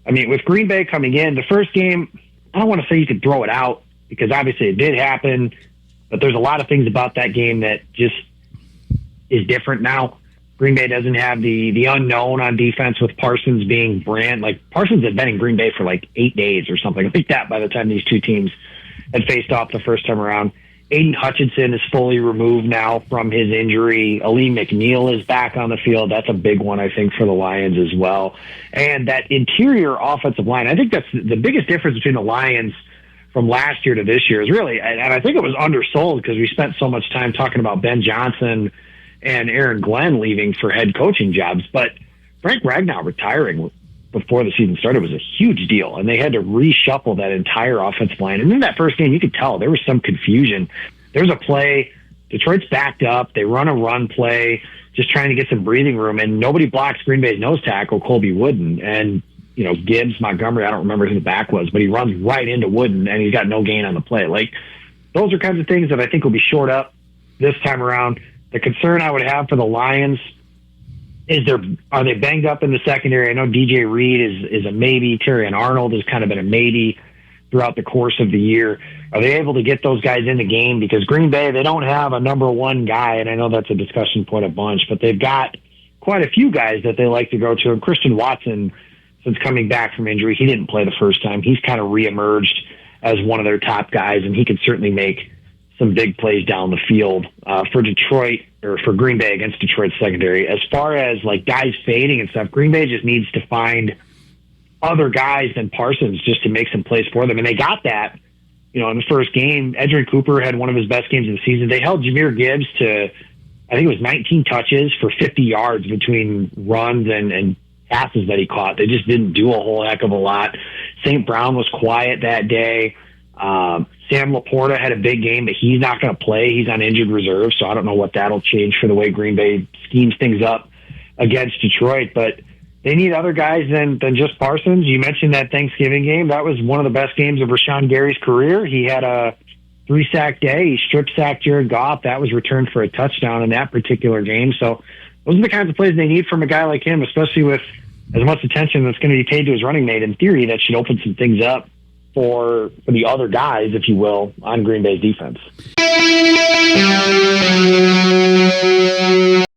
I mean, with Green Bay coming in, the first game, I don't want to say you could throw it out because obviously it did happen, but there's a lot of things about that game that just is different now. Green Bay doesn't have the unknown on defense with Parsons being brand. Like, Parsons had been in Green Bay for like 8 days or something like that by the time these two teams had faced off the first time around. Aiden Hutchinson is fully removed now from his injury. Ali McNeil is back on the field. That's a big one, I think, for the Lions as well. And that interior offensive line, I think that's the biggest difference between the Lions from last year to this year is really, and I think it was undersold because we spent so much time talking about Ben Johnson and Aaron Glenn leaving for head coaching jobs. But Frank Ragnow retiring before the season started was a huge deal, and they had to reshuffle that entire offensive line. And in that first game, you could tell there was some confusion. There's a play, Detroit's backed up, they run a run play, just trying to get some breathing room, and nobody blocks Green Bay's nose tackle, Colby Wooden. And, you know, Gibbs, Montgomery, I don't remember who the back was, but he runs right into Wooden, and he's got no gain on the play. Like, those are kinds of things that I think will be shored up this time around. The concern I would have for the Lions is are they banged up in the secondary? I know DJ Reed is a maybe. Terry and Arnold has kind of been a maybe throughout the course of the year. Are they able to get those guys in the game? Because Green Bay, they don't have a number one guy, and I know that's a discussion point a bunch, but they've got quite a few guys that they like to go to. And Christian Watson, since coming back from injury, he didn't play the first time. He's kind of reemerged as one of their top guys, and he could certainly make some big plays down the field for Detroit, or for Green Bay against Detroit's secondary. As far as like guys fading and stuff, Green Bay just needs to find other guys than Parsons just to make some plays for them. And they got that, you know, in the first game. Edgerrin Cooper had one of his best games of the season. They held Jahmyr Gibbs to, I think it was 19 touches for 50 yards between runs and passes that he caught. They just didn't do a whole heck of a lot. St. Brown was quiet that day. Sam Laporta had a big game, but he's not going to play. He's on injured reserve, so I don't know what that'll change for the way Green Bay schemes things up against Detroit. But they need other guys than just Parsons. You mentioned that Thanksgiving game. That was one of the best games of Rashawn Gary's career. He had a 3-sack day. He strip-sacked Jared Goff. That was returned for a touchdown in that particular game. So those are the kinds of plays they need from a guy like him, especially with as much attention that's going to be paid to his running mate. In theory, that should open some things up for the other guys, if you will, on Green Bay's defense.